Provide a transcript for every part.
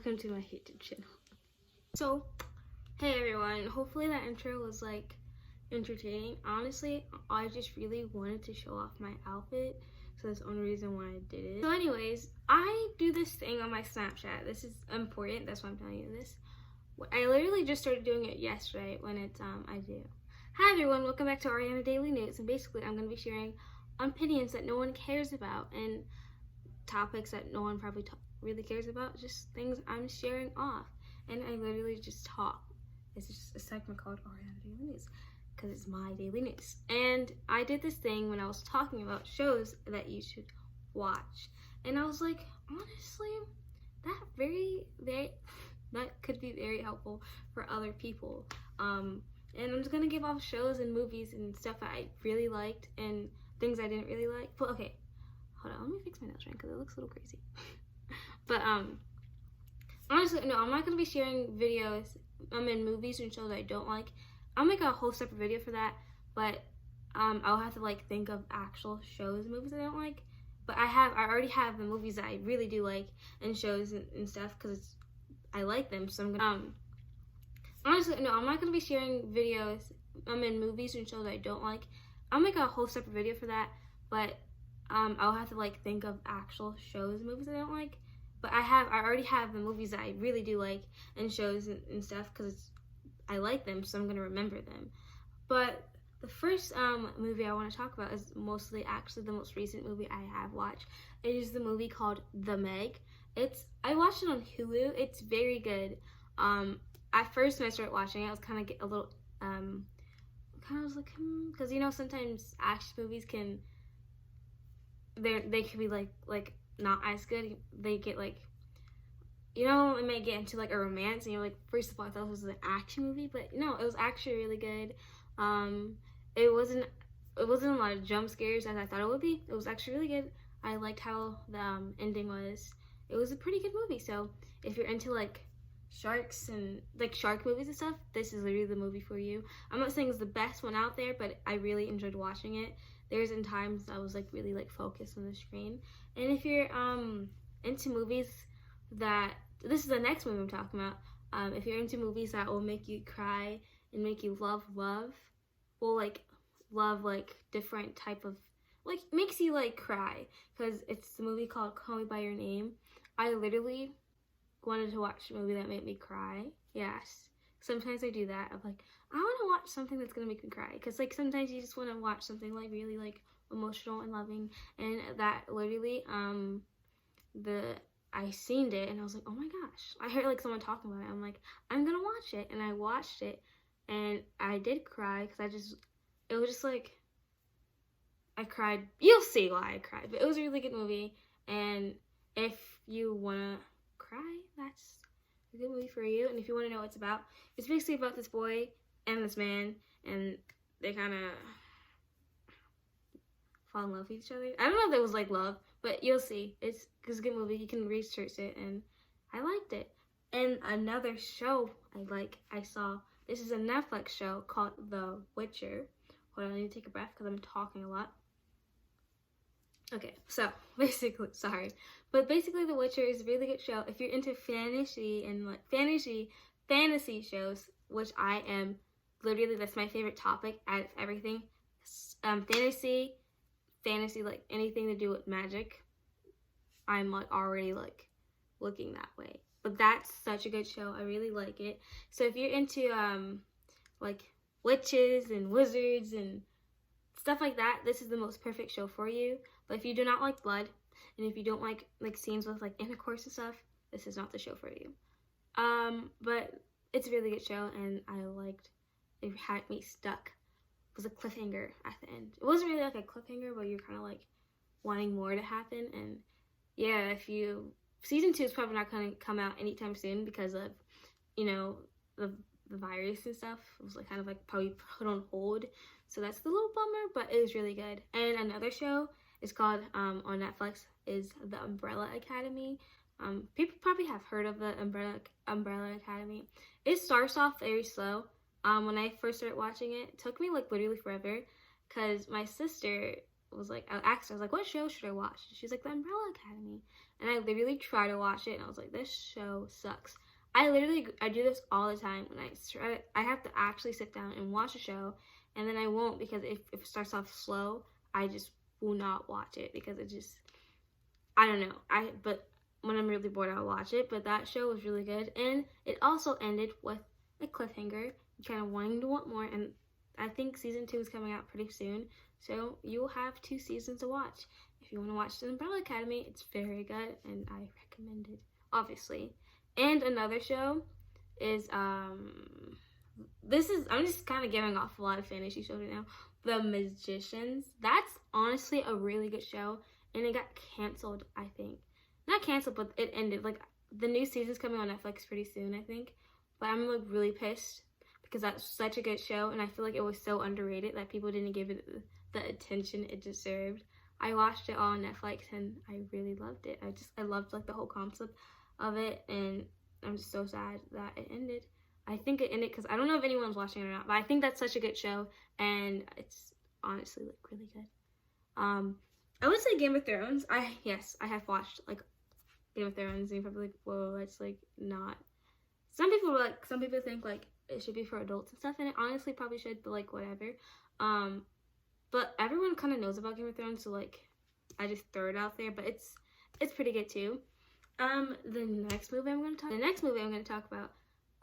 welcome to my YouTube channel. So, hey everyone, hopefully that intro was like entertaining. Honestly, I just really wanted to show off my outfit, so that's the only reason why I did it. So anyways, I do this thing on my Snapchat. This is important, that's why I'm telling you this. I literally just started doing it yesterday when it's I do. Hi everyone, welcome back to Ariana Daily News, and basically I'm going to be sharing opinions that no one cares about and topics that no one probably really cares about, just things I'm sharing off. And I literally just talk. It's just a segment called Ariana Daily News because it's my daily news. And I did this thing when I was talking about shows that you should watch, and I was like, honestly, that could be very helpful for other people. And I'm just gonna give off shows and movies and stuff that I really liked and things I didn't really like. But okay, hold on, let me fix my nose ring because it looks a little crazy. But honestly, no, I'm not gonna be sharing videos in movies and shows I don't like. I'll make a whole separate video for that, but I'll have to like think of actual shows and movies I don't like. But I already have the movies that I really do like and shows and stuff because I like them. So I'm gonna honestly, no, I'm not gonna be sharing videos in movies and shows I don't like. I'll make a whole separate video for that, but I'll have to like think of actual shows and movies I don't like. But I already have the movies that I really do like and shows and stuff because I like them, so I'm gonna remember them. But the first movie I want to talk about is mostly actually the most recent movie I have watched. It is the movie called The Meg. I watched it on Hulu. It's very good. At first when I started watching it, I was kind of a little was like, because you know sometimes action movies they can be like not as good. They get like, you know, it may get into like a romance and you're like, first of all I thought it was an action movie, but no, it was actually really good. It wasn't a lot of jump scares as I thought it would be. It was actually really good. I liked how the ending was. It was a pretty good movie. So if you're into like sharks and like shark movies and stuff, this is literally the movie for you. I'm not saying it's the best one out there, but I really enjoyed watching it. There's in times I was like really like focused on the screen. And if you're into movies that, this is the next movie I'm talking about, if you're into movies that will make you cry and make you love, well, like love like different type of, like makes you like cry, because it's the movie called Call Me By Your Name. I literally wanted to watch a movie that made me cry. Yes, sometimes I do that. I'm like, I want to watch something that's gonna make me cry, because like sometimes you just want to watch something like really like emotional and loving, and that literally I seen it and I was like, oh my gosh, I heard like someone talking about it. I'm like, I'm gonna watch it, and I watched it and I did cry because it was just like, I cried. You'll see why I cried, but it was a really good movie. And if you wanna cry, that's a good movie for you. And if you want to know what it's about, it's basically about this boy and this man, and they kind of fall in love with each other. I don't know if it was like love, but you'll see. It's a good movie. You can research it, and I liked it. And another show I saw, this is a Netflix show called The Witcher. Hold on, I need to take a breath because I'm talking a lot. Okay, so basically, The Witcher is a really good show. If you're into fantasy and like fantasy shows, which I am, literally that's my favorite topic out of everything. Fantasy, like anything to do with magic, I'm like already like looking that way. But that's such a good show. I really like it. So if you're into like witches and wizards and stuff like that, this is the most perfect show for you. But if you do not like blood, and if you don't like scenes with like intercourse and stuff, this is not the show for you. But it's a really good show, and I liked it. Had me stuck. It was a cliffhanger at the end. It wasn't really like a cliffhanger, but you're kind of like wanting more to happen. And yeah, season 2 is probably not going to come out anytime soon because of, you know, the virus and stuff. It was like kind of like probably put on hold, so that's the little bummer, but it was really good. And another show is called on Netflix is The Umbrella Academy. People probably have heard of the Umbrella Academy. It starts off very slow. When I first started watching it, it took me like literally forever, because my sister was like, I asked her, I was like, what show should I watch? She's like, The Umbrella Academy. and I literally tried to watch it, and I was like, this show sucks. I do this all the time when I have to actually sit down and watch a show, and then I won't, because if it starts off slow, I just will not watch it, because it just, I don't know. But when I'm really bored, I'll watch it. But that show was really good, and it also ended with a cliffhanger, kind of wanting to want more. And I think season 2 is coming out pretty soon, so you'll have 2 seasons to watch. If you want to watch The Umbrella Academy, it's very good, and I recommend it, obviously. And another show is I'm just kind of giving off a lot of fantasy shows right now. The Magicians. That's honestly a really good show, and it got canceled, I think. Not canceled, but it ended. Like, the new season's coming on Netflix pretty soon, I think. But I'm like really pissed, because that's such a good show, and I feel like it was so underrated that people didn't give it the attention it deserved. I watched it all on Netflix, and I really loved it. I loved like the whole concept of it, and I'm just so sad that it ended. I think it ended because I don't know if anyone's watching it or not, but I think that's such a good show, and it's honestly like really good. I would say Game of Thrones. I have watched like Game of Thrones, and you're probably like, whoa, that's like not. Some people think like it should be for adults and stuff, and it honestly probably should, but like whatever. But everyone kind of knows about Game of Thrones, so like I just throw it out there. But it's pretty good too. The next movie I'm gonna talk about.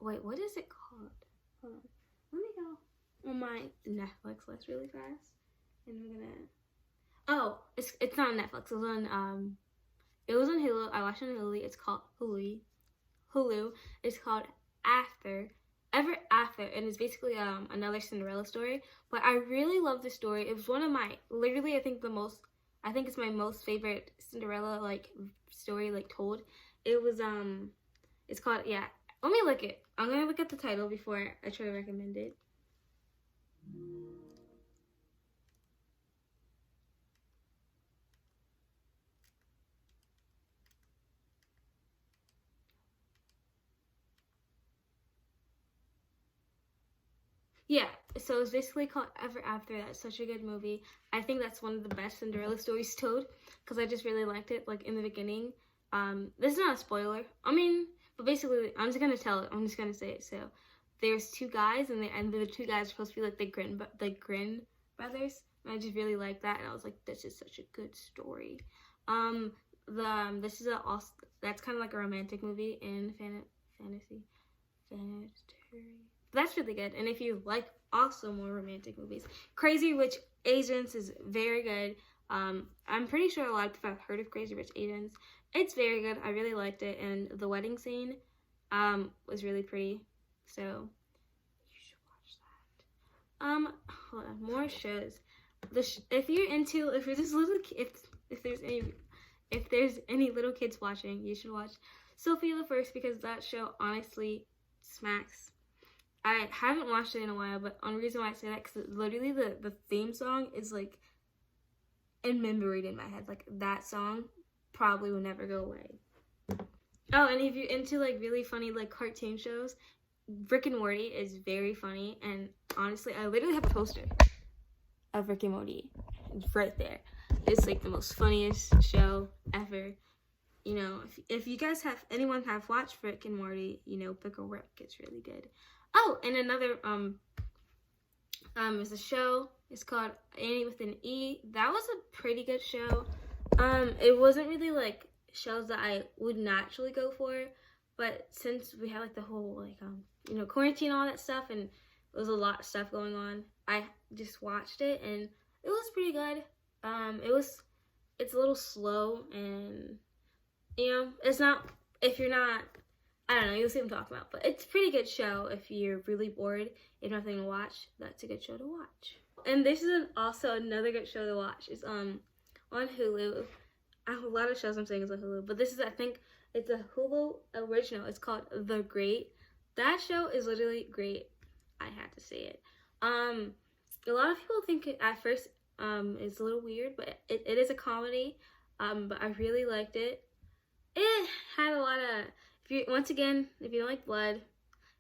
Wait, what is it called? Hold on, let me go on my Netflix list really fast, and I'm gonna. Oh, it's not on Netflix. It was on Hulu. I watched it on Hulu. It's called Hulu. It's called Ever After, and it's basically another Cinderella story. But I really love the story. It was one of my literally I think it's my most favorite Cinderella like story like told. It was it's called Let me look it. I'm gonna look at the title before I try to recommend it. Yeah, so it's basically called Ever After. That's such a good movie. I think that's one of the best Cinderella stories told, because I just really liked it. Like in the beginning, this is not a spoiler. I mean, but basically, I'm just gonna tell it. I'm just gonna say it. So there's 2 guys, and the 2 guys are supposed to be like the Grimm brothers. And I just really like that, and I was like, this is such a good story. This is that's kind of like a romantic movie in fantasy. That's really good. And if you like also more romantic movies, Crazy Rich Asians is very good. I'm pretty sure a lot of people have heard of Crazy Rich Asians. It's very good. I really liked it, and the wedding scene was really pretty. So you should watch that. Hold on, more shows. If there's any little kids watching, you should watch Sophia the First, because that show honestly smacks. I haven't watched it in a while, but the reason why I say that, because literally the theme song is like in memory in my head. Like that song probably will never go away. Oh, and if you're into like really funny like cartoon shows, Rick and Morty is very funny, and honestly, I literally have a poster of Rick and Morty right there. It's like the most funniest show ever. You know, if you guys anyone have watched Rick and Morty, you know, Pickle Rick, it's really good. Oh, and another is a show. It's called Annie with an E. That was a pretty good show. It wasn't really like shows that I would naturally go for, but since we had like the whole like you know, quarantine and all that stuff, and there was a lot of stuff going on, I just watched it, and it was pretty good. It's a little slow, and you know, it's not, if you're not, I don't know, you'll see what I'm talking about. But it's a pretty good show if you're really bored, if you have nothing to watch. That's a good show to watch. And this is also another good show to watch. It's on Hulu. A lot of shows I'm saying is on Hulu, but this is, I think, it's a Hulu original. It's called The Great. That show is literally great. I had to say it. A lot of people think it at first it's a little weird, but it is a comedy. But I really liked it. It had a lot of, if you don't like blood, if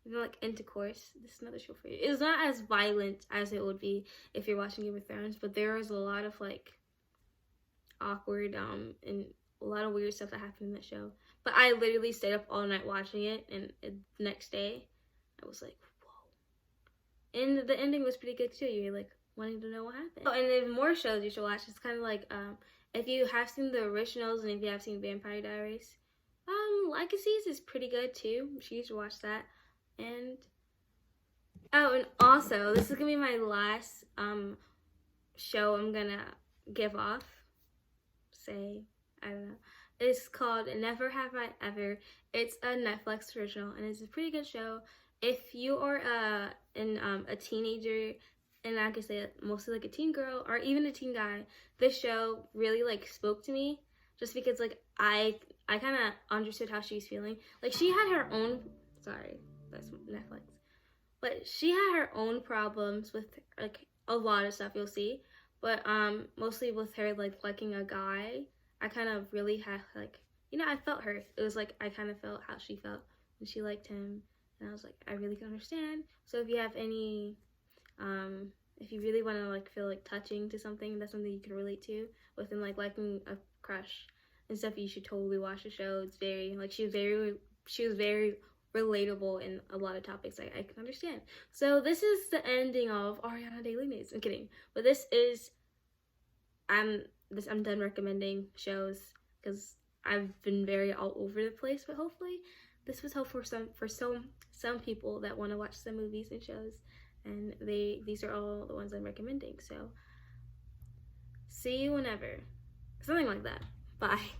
you don't like intercourse, this is another show for you. It's not as violent as it would be if you're watching Game of Thrones, but there is a lot of like awkward and a lot of weird stuff that happened in that show. But I literally stayed up all night watching it, and the next day, I was like, whoa. And the ending was pretty good too. You're like wanting to know what happened. Oh, and there's more shows you should watch. It's kind of like if you have seen the originals and if you have seen Vampire Diaries, Legacies is pretty good too. You should watch that. And oh, and also this is gonna be my last show I'm gonna give off. Say, I don't know. It's called Never Have I Ever. It's a Netflix original, and it's a pretty good show. If you are a teenager, and I could say mostly like a teen girl or even a teen guy, this show really like spoke to me, just because like I kind of understood how she was feeling. Like she had her own, sorry, that's Netflix, but she had her own problems with like a lot of stuff you'll see, but mostly with her like liking a guy. I kind of really had like, you know, I felt her. It was like I kind of felt how she felt when she liked him, and I was like, I really can understand. So if you have any if you really want to like feel like touching to something, that's something you can relate to within like liking a crush and stuff, you should totally watch the show. It's very like she was very relatable in a lot of topics I can understand. So this is the ending of Ariana Daily News. I'm kidding, but this is I'm done recommending shows because I've been very all over the place. But hopefully this was helpful for some people that want to watch some movies and shows, and these are all the ones I'm recommending. So see you whenever, something like that. Bye.